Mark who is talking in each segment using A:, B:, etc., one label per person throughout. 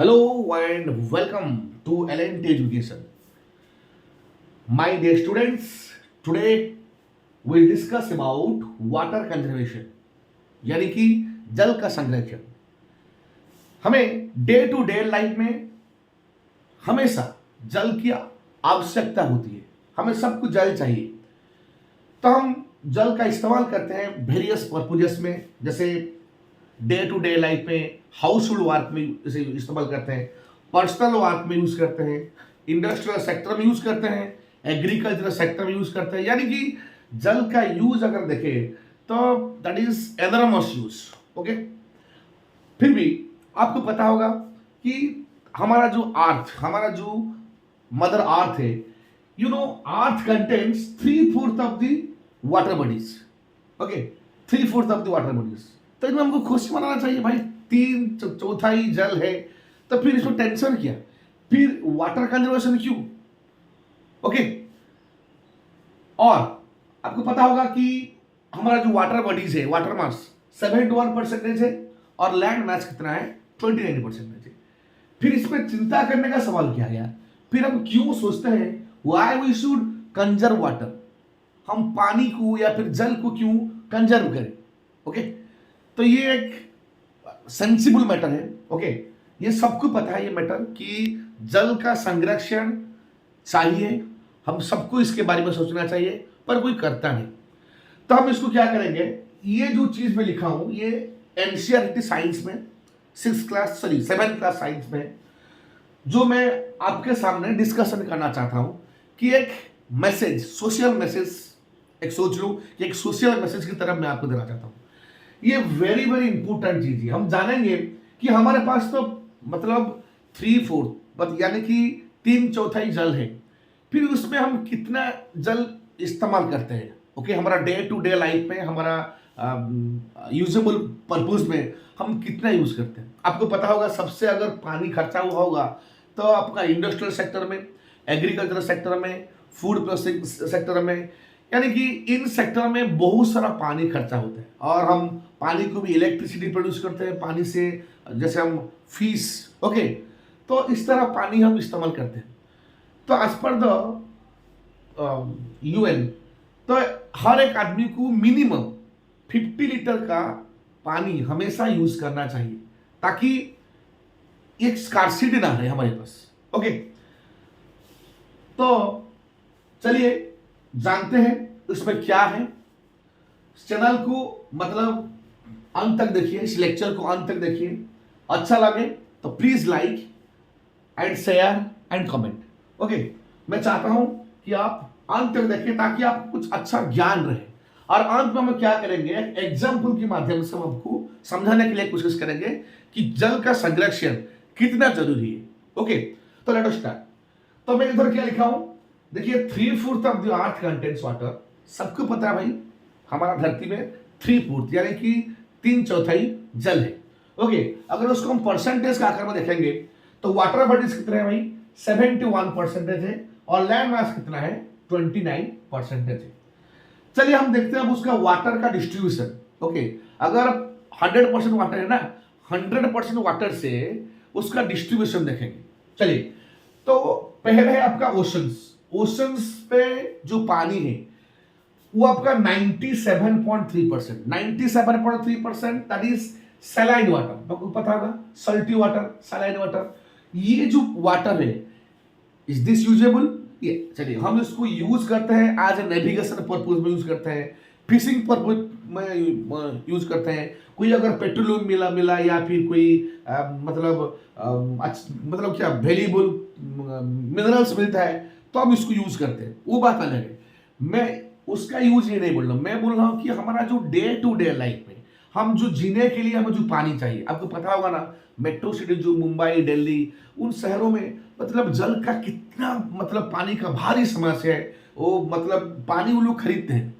A: Hello and welcome to L&T Education. My dear students, today we'll discuss about water conservation यानी कि जल का संरक्षण। हमें डे टू डे लाइफ में हमेशा जल की आवश्यकता होती है। हमें सबको जल चाहिए, तो हम जल का इस्तेमाल करते हैं वेरियस पर्पजेस में, जैसे डे टू डे लाइफ में हाउस होल्ड वर्क में इसे इस्तेमाल करते हैं, पर्सनल वर्क में यूज करते हैं, इंडस्ट्रियल सेक्टर में यूज करते हैं, एग्रीकल्चरल सेक्टर में यूज करते हैं। यानी कि जल का यूज अगर देखें तो that is enormous use. Okay, फिर भी आपको पता होगा कि हमारा जो मदर अर्थ है, earth contains 3/4 of the water bodies. Okay, 3/4 of the water bodies. तो इनमें हमको खुशी मनाना चाहिए भाई, 3/4 जल है, तो फिर इसमें टेंशन क्या, फिर वाटर कंजर्वेशन क्यों? ओके, और आपको पता होगा कि हमारा जो वाटर बॉडीज है, वाटर मास 71% है और लैंड मास कितना है, 29% है। फिर इसमें चिंता करने का सवाल क्या है? फिर हम क्यों सोचते हैं why we should conserve water, हम पानी को या फिर जल को क्यों कंजर्व करें? ओके, तो ये एक सेंसिबल मैटर है। ओके, ये सबको पता है ये मैटर कि जल का संरक्षण चाहिए, हम सबको इसके बारे में सोचना चाहिए, पर कोई करता नहीं। तो हम इसको क्या करेंगे, ये जो चीज में लिखा हूं ये एनसीईआरटी साइंस में 7th क्लास साइंस में जो मैं आपके सामने डिस्कशन करना चाहता हूं कि एक मैसेज, सोशल मैसेज, एक सोच लो कि एक सोशल मैसेज की तरफ मैं आपको देना चाहता हूं। ये वेरी वेरी इंपॉर्टेंट चीज है। हम जानेंगे कि हमारे पास तो मतलब 3/4 यानी कि 3/4 जल है, फिर उसमें हम कितना जल इस्तेमाल करते हैं। ओके, हमारा डे टू डे लाइफ में, हमारा यूजेबल पर्पज में हम कितना यूज करते हैं। आपको पता होगा सबसे अगर पानी खर्चा हुआ होगा तो आपका इंडस्ट्रियल सेक्टर में, एग्रीकल्चर सेक्टर में, फूड प्रोसेसिंग सेक्टर में, यानी कि इन सेक्टर में बहुत सारा पानी खर्चा होता है। और हम पानी को भी इलेक्ट्रिसिटी प्रोड्यूस करते हैं पानी से, जैसे हम फिश। ओके, तो इस तरह पानी हम इस्तेमाल करते हैं। तो एज पर द UN, तो हर एक आदमी को मिनिमम 50 लीटर का पानी हमेशा यूज करना चाहिए, ताकि एक स्कार्सिटी ना रहे हमारे पास। ओके, तो चलिए जानते हैं इसमें क्या है। चैनल को मतलब अंत तक देखिए, इस लेक्चर को अंत तक देखिए। अच्छा लगे तो please like and share and comment. Okay, मैं चाहता हूं कि आप अंत तक देखिए ताकि आपको कुछ अच्छा ज्ञान रहे। और अंत में हम क्या करेंगे, एग्जाम्पल के माध्यम से हम आपको समझाने के लिए कोशिश करेंगे कि जल का संरक्षण कितना जरूरी है। ओके, तो लेट अस स्टार्ट। तो मैं इधर क्या लिखा हूं, देखिए 3/4 of the earth contains water. सबको पता है भाई हमारा धरती में 3/4 यानी कि 3/4 जल है। ओके, अगर उसको हम परसेंटेज का आकार में देखेंगे तो वाटर बॉडीज कितने हैं भाई, 71% है, और लैंड मास कितना है, 29% है। चलिए हम देखते हैं अब उसका वाटर का डिस्ट्रीब्यूशन। ओके, अगर 100% वाटर है ना, 100% वाटर से उसका डिस्ट्रीब्यूशन देखेंगे। चलिए, तो पहले है आपका ओशंस पे जो पानी है वो आपका 97.3%, दैट इज सैलाइन वाटर। आपको पता होगा सल्टी वाटर, सैलाइन वाटर। ये जो वाटर है, इज दिस यूजेबल? ये चलिए हम इसको यूज करते हैं एज ए नेविगेशन पर्पज में यूज करते हैं, फिशिंग पर्पज में यूज करते हैं। कोई अगर पेट्रोलियम मिला या फिर कोई मतलब क्या वैल्यूएबल मिनरल्स मिलता है तो हम इसको यूज करते हैं, वो बात अलग है। मैं उसका यूज ये नहीं बोल रहा हूं, मैं बोल रहा हूं कि हमारा जो डे टू डे लाइफ में हम जो जीने के लिए हमें जो पानी चाहिए। आपको पता होगा ना, मेट्रो सिटी जो मुंबई, दिल्ली, उन शहरों में मतलब जल का कितना मतलब पानी का भारी समस्या है। वो मतलब पानी वो लोग खरीदते हैं।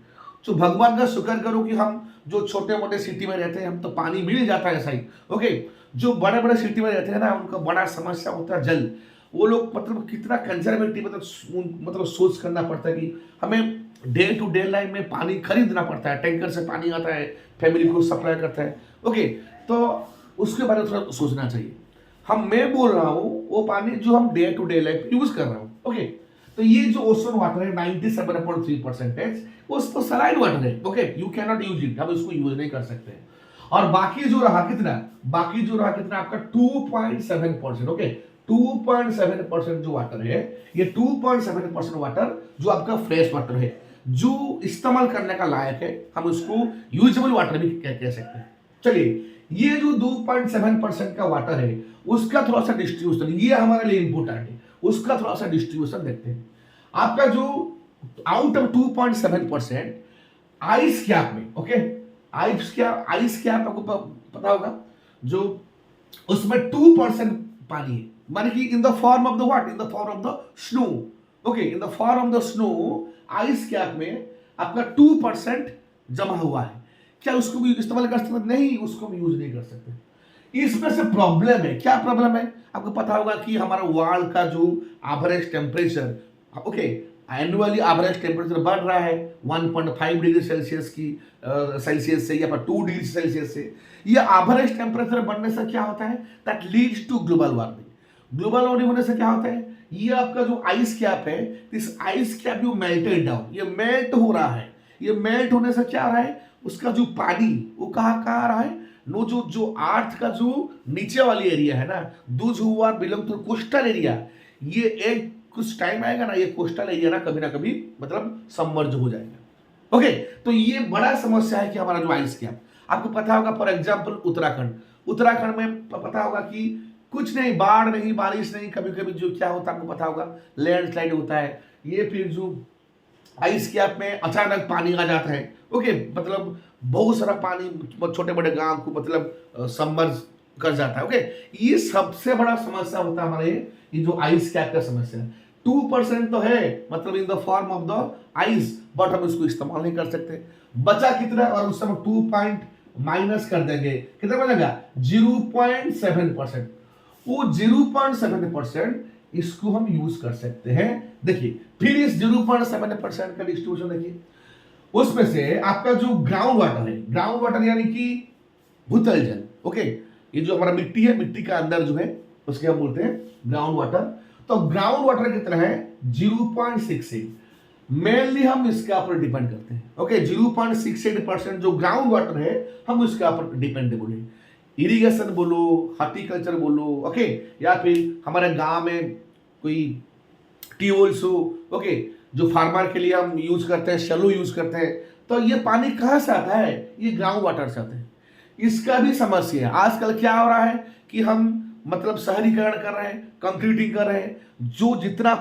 A: तो भगवान का शुक्र करो कि हम जो छोटे मोटे सिटी में रहते हैं हम तो पानी मिल जाता है ऐसा ही। ओके, जो बड़े बड़े सिटी में रहते हैं ना, उनका बड़ा समस्या होता है जल। वो लोग मतलब कितना कंजर्वेटिव मतलब सोच करना पड़ता है कि हमें डे टू डे लाइफ में पानी खरीदना पड़ता है, टैंकर से पानी आता है, फैमिली को सप्लाई करता है। ओके, तो उसके बारे में थोड़ा सोचना चाहिए। मैं बोल रहा हूं वो पानी जो हम day to day life use कर रहा हूं। ओके, तो ये जो ओशन वाटर है 97.3% वो तो सलाइन वाटर है। Okay, you can not use it, हम इसको यूज नहीं कर सकते। और बाकी जो रहा कितना, आपका 2.7%। ओके, 2.7% जो वाटर है, ये 2.7% वाटर जो आपका फ्रेश वाटर है, जो इस्तेमाल करने का लायक है, हम उसको यूजेबल वाटर भी कह सकते हैं। चलिए, ये जो 2.7% का वाटर है उसका थोड़ा सा डिस्ट्रीब्यूशन, ये हमारे लिए इंपॉर्टेंट है, उसका थोड़ा सा डिस्ट्रीब्यूशन देखते हैं। आपका जो आउट ऑफ 2.7% आइस कैप में, ओके, आइस कैप आपको पता होगा, जो उसमें 2% पानी है, माने कि in the form of the what, in the form of the snow. Okay, in the form of the snow ice cap में आपका 2% जमा हुआ है। क्या उसको भी इस्तेमाल कर सकते? नहीं, उसको भी यूज नहीं कर सकते। इसमें से प्रॉब्लम है, क्या प्रॉब्लम है? आपको पता होगा कि हमारा वर्ल्ड का जो average temperature, okay, annually average temperature बढ़ रहा है 1.5 डिग्री सेल्सियस से या 2 डिग्री सेल्सियस से। ये एवरेज टेम्परेचर बढ़ने से क्या होता है? That leads to global warming. Global warming होने से क्या होता है? ये आपका जो आइस कैप है, this ice cap you melted down, ये मेल्ट हो रहा है। ये मेल्ट होने से क्या आ रहा है? उसका जो पानी वो कहाँ आ रहा है? नो, जो अर्थ का जो नीचे वाली एरिया है ना, those who are belong to coastal area, ये एक कुछ टाइम आएगा ना, ये कोस्टल एरिया ना कभी मतलब सबमर्ज हो जाएगा। ओके, तो ये बड़ा समस्या है कि हमारा जो आइस कैप, आपको पता होगा फॉर एग्जांपल उत्तराखंड में पता होगा कि कुछ नहीं, बाढ़ नहीं, बारिश नहीं, कभी कभी जो क्या होता है आपको पता होगा, लैंडस्लाइड होता है। ये फिर जो आइस कैप में अचानक पानी आ जाता है। ओके, मतलब बहुत सारा पानी छोटे बड़े गांव को मतलब सबमर्ज कर जाता है। ओके, ये सबसे बड़ा समस्या होता है हमारे ये जो आइस कैप का समस्या। 2% तो है, मतलब इन the form of the ice, but हम इसको इस्तेमाल नहीं कर सकते। बचा कितना? और उस समय 2 पॉइंट माइनस कर देंगे, कितना बनेगा? 0.7%। वो 0.7% इसको हम यूज कर सकते हैं। देखिए, फिर इस 0.7% का डिस्ट्रीब्यूशन देखिए, उसमें से आपका जो ग्राउंड वाटर है, ग्राउंड वाटर यानी कि भूतल जल। ओके, ये जो हमारा मिट्टी है, मिट्टी का अंदर जो है उसके हम बोलते हैं ग्राउंड वाटर। तो ग्राउंड वाटर कितना है? 0.68। मेनली हम इसके ऊपर डिपेंड करते हैं। ओके, 0.68% जो ग्राउंड वाटर है हम उसके ऊपर डिपेंडेबल है। इरिगेशन बोलो, हॉर्टिकल्चर बोलो, ओके, या फिर हमारे गांव में कोई ट्यूबवेल्स हो, ओके, जो फार्मर के लिए हम यूज करते हैं, शैलो यूज करते हैं, तो ये पानी कहाँ से आता है? ये ग्राउंड वाटर से आता है। इसका भी समस्या है। आजकल क्या हो रहा है कि हम मतलब शहरीकरण कर रहे हैं, कंक्रीटिंग कर रहे हैं, जो जितना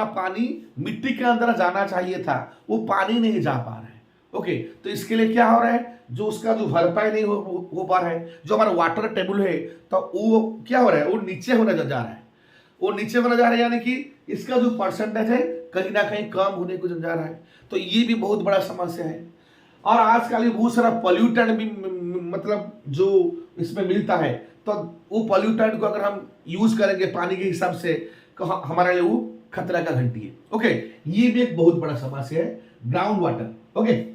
A: पानी मिट्टी के अंदर जाना चाहिए था वो पानी नहीं जा पा रहा है। ओके, तो इसके लिए क्या हो रहा है? जो उसका जो भरपाई नहीं हो पा रहा है, जो हमारा वाटर टेबल है, तो वो क्या हो रहा है? वो नीचे होने जा रहा है। वो नीचे होने जा रहा है, यानी कि इसका जो परसेंटेज है कहीं ना कहीं कम होने को जा रहा है। तो ये भी बहुत बड़ा समस्या है। और आजकल ये बहुत सारा पॉल्यूटेंट भी मतलब जो इसमें मिलता है, तो वो पॉल्यूटेंट को अगर हम यूज करेंगे पानी के हिसाब से, तो हमारे लिए वो खतरा का घंटी है। ओके, ये भी एक बहुत बड़ा समस्या है, ग्राउंड वाटर। ओके,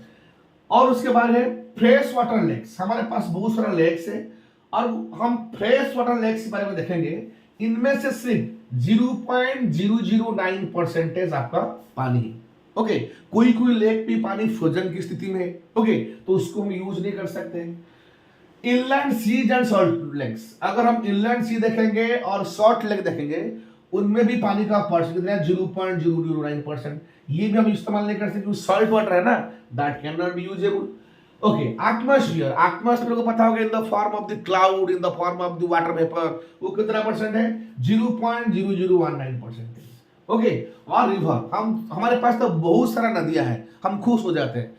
A: और उसके बाद है फ्रेश वाटर लेक्स। हमारे पास बहुत सारा लेक्स है, और हम फ्रेश वाटर लेक्स के बारे में देखेंगे। इनमें से सिर्फ 0.009% आपका पानी है। ओके, कोई लेक भी पानी फ्रोजन की स्थिति में है। ओके, तो उसको हम यूज नहीं कर सकते। Inland seas and salt lakes, अगर हम इनलैंड सी देखेंगे और सॉल्ट लेक देखेंगे, उनमें भी पानी का परसेंट कितना है? 0.009%। ये भी हम इस्तेमाल नहीं कर सकते, सॉल्ट वाटर है ना, that can not B usable. Okay, atmosphere को पता होगा, इन the form of the cloud, in the form of the water vapour, वो कितना परसेंट है? 0.0019%। ओके, और रिवर, हमारे पास तो बहुत सारा नदियां हैं, हम खुश हो जाते हैं,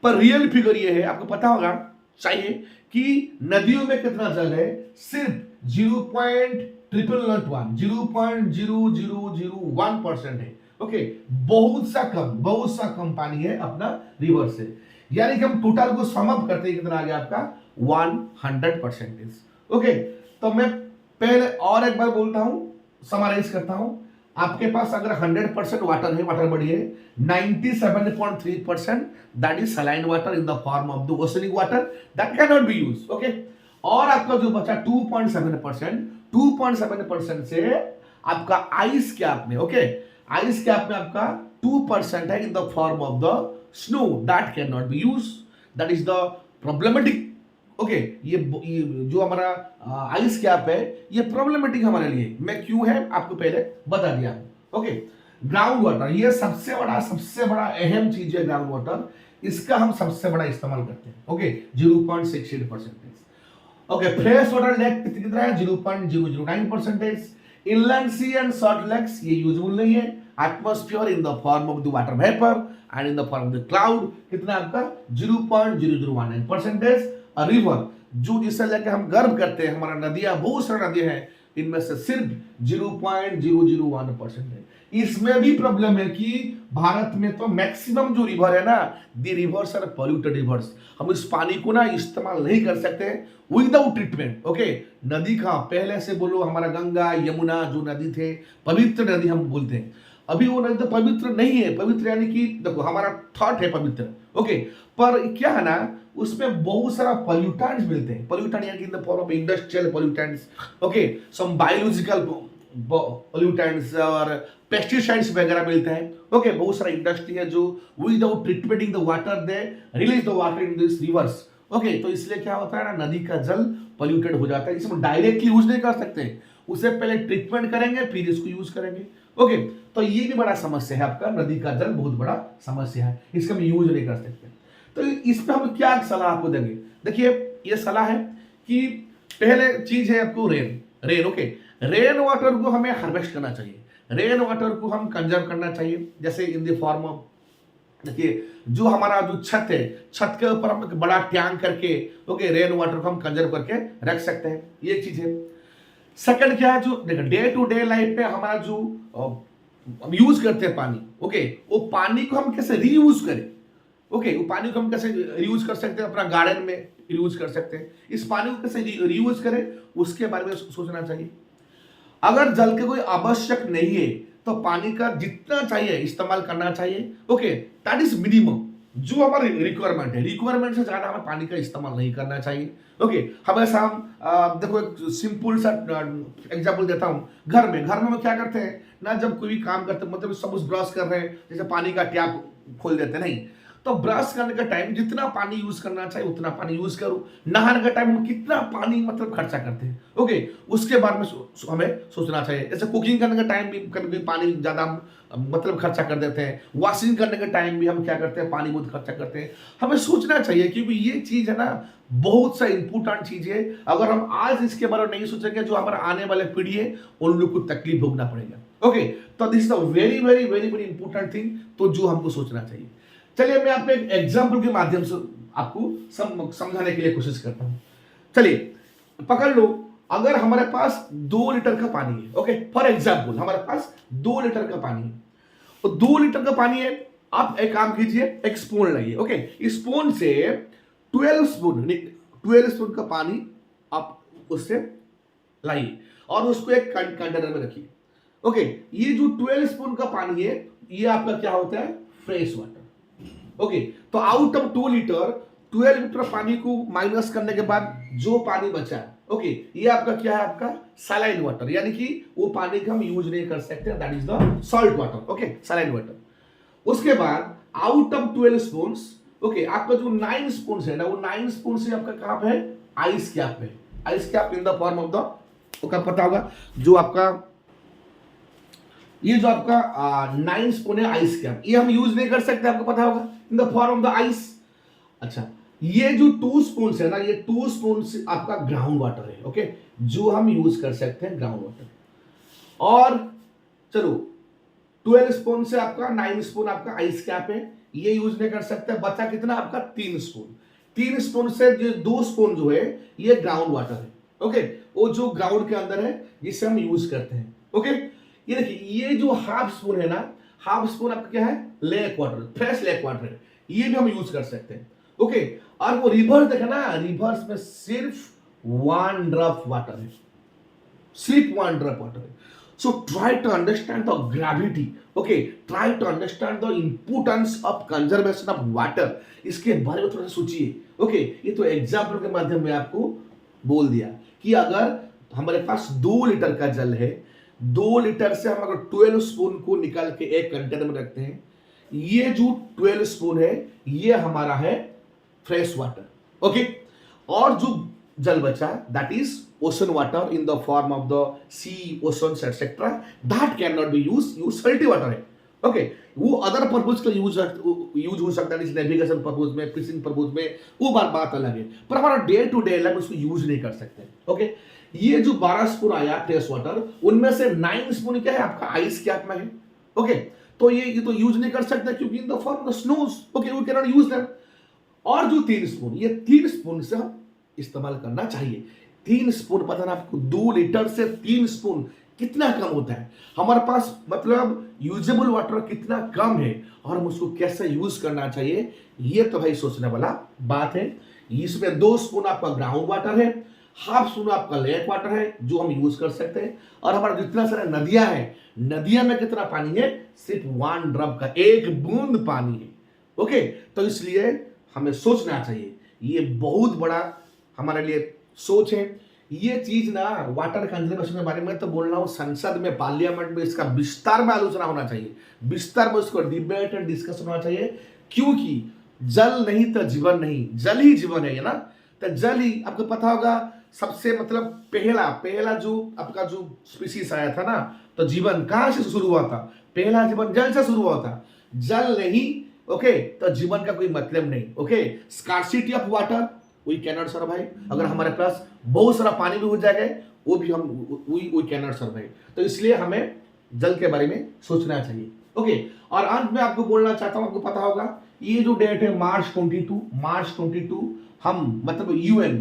A: पर रियल फिगर ये है, आपको पता होगा चाहिए कि नदियों में कितना जल है? सिर्फ 0.0001% है। ओके, बहुत सा कम पानी है अपना रिवर से, यानी कि हम टोटल को सम अप करते हैं, कितना आ गया आपका? 100%। ओके, तो मैं पहले और एक बार बोलता हूं, समराइज करता हूं। आपके पास अगर 100% वाटर है, वाटर बॉडी है, 97.3% that is saline water in the form of the oceanic water that can not be use. Okay, और आपका जो बचा 2.7%, 2.7% से आपका आइस कैप में, ओके, आइस कैप में आपका 2% है इन the form of the snow that can not be use, that is the problematic. Okay, ये जो हमारा आइस कैप है ये प्रॉब्लमेटिक हमारे लिए, मैं क्यों है आपको पहले बता दिया। ओके, ग्राउंड वाटर ये सबसे बड़ा अहम चीज है ग्राउंड वाटर, इसका हम सबसे बड़ा इस्तेमाल करते हैं। Okay, 0.68%। Okay, fresh water lake कितना है, 0.009%। Inland sea and salt lakes ये यूजफुल नहीं है। Atmosphere in the form of the water vapour and in the form of the cloud कितना आपका 0.0019%। रिवर जो जिससे लेके हम गर्व करते हैं, हमारा नदियां, बहुत सारी नदियां हैं, इनमें से सिर्फ 0.001% है। इसमें भी प्रॉब्लम है कि भारत में तो मैक्सिमम जो रिवर है ना, दी रिवर्स आर पॉल्यूटेड रिवर्स, हम इस पानी को ना इस्तेमाल नहीं कर सकते विदाउट ट्रीटमेंट। ओके, नदी का पहले से बोलो, हमारा गंगा यमुना जो नदी थे पवित्र नदी हम बोलते हैं, अभी वो नदी तो पवित्र नहीं है। पवित्र यानी कि देखो हमारा थॉट है पवित्र, ओके, पर क्या है ना, उसमें बहुत सारा पॉल्यूटेंट्स मिलते हैं। पॉल्यूटेंट यानी कि in the form of industrial pollutants, okay, some biological pollutants और पेस्टिसाइड्स वगैरह मिलते हैं। ओके, बहुत सारा इंडस्ट्री है जो without treatmenting the water they release the water in this rivers. Okay, तो इसलिए क्या होता है ना, नदी का जल पॉल्यूटेड हो जाता है, इसमें डायरेक्टली यूज नहीं कर सकते, उसे पहले ट्रीटमेंट करेंगे फिर इसको यूज करेंगे। ओके, तो ये भी बड़ा समस्या है आपका, नदी का जल बहुत बड़ा समस्या है, इसका हम यूज नहीं कर सकते। तो इस पे हम क्या सलाह आपको देंगे, देखिए ये सलाह है कि पहले चीज है आपको रेन। ओके, रेन वाटर को हमें हार्वेस्ट करना चाहिए, रेन वाटर को हम कंजर्व करना चाहिए, जैसे इन द फॉर्म ऑफ, देखिए जो हमारा जो छत है, छत के ऊपर हम एक बड़ा टैंक करके, ओके, रेन वाटर को हम कंजर्व करके रख सकते हैं, ये चीज है। सेकंड क्या है, जो देखो डे टू डे लाइफ में हमारा जो हम यूज करते हैं पानी, ओके, वो पानी को हम कैसे रीयूज करें। ओके, वो पानी को हम कैसे रीयूज कर सकते हैं, अपना गार्डन में रीयूज कर सकते हैं, इस पानी को कैसे रीयूज करें उसके बारे में सोचना चाहिए। अगर जल के कोई आवश्यक नहीं है तो पानी का जितना चाहिए इस्तेमाल करना चाहिए। ओके, दैट इज मिनिमम जो हमारी रिक्वायरमेंट है, रिक्वायरमेंट से ज्यादा हमें पानी का इस्तेमाल नहीं करना चाहिए। ओके, हमेशा हम देखो एक सिंपल सा एग्जांपल देता हूँ, घर में हम क्या करते हैं ना, जब कोई भी काम करते हैं, मतलब सब ब्रश कर रहे हैं, जैसे पानी का टैप खोल देते नहीं, तो ब्रश करने का टाइम जितना पानी यूज करना चाहिए उतना पानी यूज करो। नहाने का टाइम हम कितना पानी मतलब खर्चा करते हैं, ओके, उसके बारे में हमें सोचना चाहिए। जैसे कुकिंग करने का टाइम भी कभी पानी ज्यादा मतलब खर्चा कर देते हैं, वॉशिंग करने का टाइम भी हम क्या करते हैं, पानी बहुत खर्चा करते हैं। हमें सोचना चाहिए क्योंकि ये चीज है ना, बहुत सा इंपॉर्टेंट चीज है, अगर हम आज इसके बारे में नहीं सोचेंगे, जो हमारा आने वाले पीढ़ी है उन लोग को तकलीफ भोगना पड़ेगा। ओके, तो this is a very very very very important thing, तो जो हमको सोचना चाहिए। चलिए मैं आपको एक एग्जाम्पल के माध्यम से आपको समझाने के लिए कोशिश करता हूं। चलिए पकड़ लो, अगर हमारे पास 2 लीटर का पानी है, ओके, फॉर एग्जाम्पल हमारे पास 2 लीटर का पानी है, और 2 लीटर का पानी है, आप एक काम कीजिए, एक स्पून लाइए, ओके, इस स्पून से 12 स्पून का पानी आप उससे लाइए और उसको एक कंटेनर में रखिए। ओके, ये जो 12 स्पून का पानी है ये आपका क्या होता है, फ्रेश वाटर। ओके, तो आउट ऑफ 2 लीटर 12 लीटर पानी को माइनस करने के बाद जो पानी बचा है, ओके, ये आपका क्या है, आपका सलाइन वाटर, यानी कि वो पानी का हम यूज नहीं कर सकते, that is the salt water. Okay, saline water. उसके बाद आउट ऑफ 12 स्पून, ओके, आपका जो 9 स्पून है ना, वो 9 स्पून से आपका कहां पे है, आइस कैप है, ice cap in the form of the, आपको पता होगा जो आपका ये जो आपका 9 स्पून है आइस कैप, ये हम यूज नहीं कर सकते, आपको पता होगा, इन the form of the ice. अच्छा, ये जो 2 स्पून है ना, ये 2 स्पून आपका ग्राउंड वाटर है, ओके, जो हम यूज कर सकते हैं ग्राउंड वाटर। और चलो 12 स्पून से आपका 9 स्पून आपका आइस कैप है, ये यूज नहीं कर सकते, बचा कितना आपका 3 स्पून। 3 स्पून से जो 2 स्पून जो है ये ग्राउंड वाटर है, ओके, वो जो ग्राउंड के अंदर है जिसे हम यूज करते हैं। ओके, ये देखिए, ये जो हाफ स्पून है ना, हाफ स्पून आपका क्या है, lake water, fresh lake water है, ये भी हम यूज कर सकते हैं। ओके, और वो रिवर देखा ना, रिवर्स में सिर्फ 1 ड्रॉप वाटर है, सिर्फ 1 ड्रॉप वाटर है। So try to understand the gravity, okay, try to understand the importance of conservation of water, इसके बारे में थोड़ा सोचिए। ओके, ये तो एग्जाम्पल के माध्यम में आपको बोल दिया कि अगर हमारे पास 2 लीटर का जल है, 2 लीटर से हम अगर 12 स्पून को निकाल के एक कंटेनर में रखते हैं, ये जो 12 स्पून है ये हमारा है फ्रेश वाटर, ओके। और जो जल बचा that is ocean water in the form of the sea, ocean etcetera, that can not be use salty water है, ओके। वो अदर पर्पज के यूज हो सकता है, नेविगेशन पर्पज में, फिशिंग पर्पज में, वो बात अलग है, पर हमारा डे टू डे लाइफ उसको यूज नहीं कर सकते, ओके। ये जो 12 स्पून आया फ्रेश वाटर, उनमें से 9 स्पून क्या है आपका आइस कैप में है, ओके। तो ये तो यूज नहीं कर सकते क्योंकि in the form of snows, okay, we can not use them. और जो 3 स्पून, ये 3 स्पून से हम इस्तेमाल करना चाहिए। 3 स्पून, पता ना आपको 2 लीटर से 3 स्पून कितना कम होता है। हमारे पास मतलब यूजेबल वाटर कितना कम है और हम उसको कैसे यूज करना चाहिए, ये तो भाई सोचने वाला बात है। इसमें 2 स्पून आपका ग्राउंड वाटर है, हाफ स्पून आपका लेक वाटर है जो हम यूज कर सकते हैं। और हमारा जितना सारा नदियां हैं, नदियां में कितना पानी है, सिर्फ 1 ड्रॉप का, 1 बूंद पानी है, ओके। तो इसलिए हमें सोचना चाहिए, ये बहुत बड़ा हमारे लिए सोच है। ये चीज ना वाटर कंजर्वेशन के बारे में तो बोल रहा हूं, संसद में, पार्लियामेंट में इसका विस्तार में आलोचना होना चाहिए, विस्तार में उसको डिबेट एंड डिस्कशन होना चाहिए, क्योंकि जल नहीं तो जीवन नहीं, जल ही जीवन है ना। तो जल ही, आपको पता होगा सबसे मतलब पहला जो आपका जो स्पीसीज आया था ना, तो जीवन कहां से शुरू हुआ था, पहला जीवन जल से शुरू हुआ था। जल नहीं, ओके, तो जीवन का कोई मतलब नहीं, okay. Scarcity of water we can not survive, अगर हमारे पास बहुत सारा पानी भी हो जाएगा वो भी हम वी कैन नॉट सर्वाइव। तो इसलिए हमें जल के बारे में सोचना चाहिए, ओके। और अंत में आपको बोलना चाहता हूं, आपको पता होगा ये जो डेट है मार्च 22 हम मतलब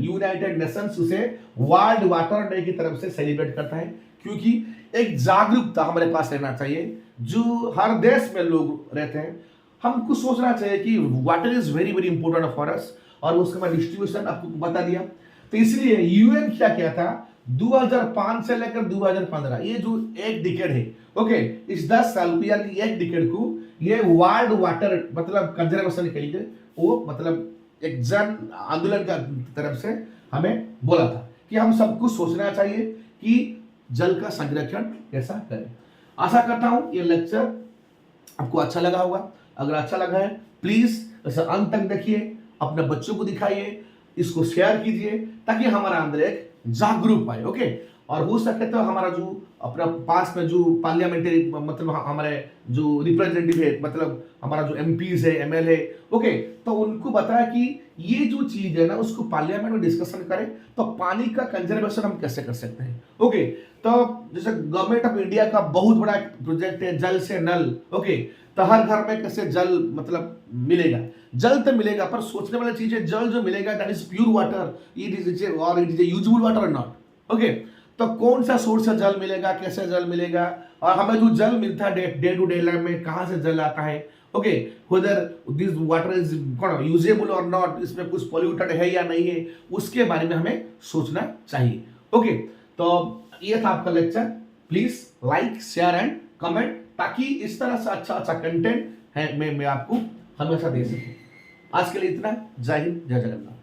A: यूनाइटेड नेशंस उसे वर्ल्ड वाटर डे की तरफ से सेलिब्रेट करता है, क्योंकि एक जागरूकता हमारे पास रहना चाहिए। जो हर देश में लोग रहते हैं, हमको सोचना चाहिए कि water is very very important for us, और उसके बाद डिस्ट्रीब्यूशन आपको बता दिया। तो इसलिए यूएन क्या किया था, 2005 से लेकर 2015, ये जो एक डिकेड है, ओके, इस 10 साल को यानी एक डिकेड को ये वर्ल्ड वाटर मतलब कंजर्वेशन के लिए वो मतलब एक जन आंदोलन का तरफ से हमें बोला था कि हम सबको सोचना चाहिए कि जल का संरक्षण कैसा करें। आशा करता हूं ये लेक्चर आपको अच्छा लगा होगा। अगर अच्छा लगा है प्लीज इसे अंत तक देखिए, अपने बच्चों को दिखाइए, इसको शेयर कीजिए, ताकि हमारा अंदर एक जागरूक पाए, ओके। और हो सके तो हमारा जो अपना पास में जो पार्लियामेंट्री मतलब हमारे जो रिप्रेजेंटेटिव है, मतलब हमारा जो एमपीज है, एमएलए, ओके, तो उनको बताया कि ये जो चीज है ना उसको पार्लियामेंट में डिस्कशन करें, तो पानी का कंजर्वेशन हम कैसे कर सकते हैं, ओके। तो जैसे गवर्नमेंट ऑफ इंडिया का बहुत बड़ा प्रोजेक्ट है जल से नल, ओके। तो हर घर में कैसे जल मतलब मिलेगा, जल तो मिलेगा, पर सोचने वाली चीज है जल जो मिलेगा that is pure water, it is usable water और नॉट, ओके। तो कौन सा सोर्स से जल मिलेगा, कैसे जल मिलेगा, और हमें जो जल मिलता है डे टू डे लाइफ में कहां से जल आता है, okay, whether this water is usable और नॉट, इसमें कुछ पॉल्यूटेड है या नहीं है, उसके बारे में हमें सोचना चाहिए, ओके। तो ये था आपका lecture. Please like, share and comment, ताकि इस तरह से अच्छा कंटेंट है मैं आपको हमेशा दे सकूं। आज के लिए इतना। जय हिंद, जय जगन्नाथ।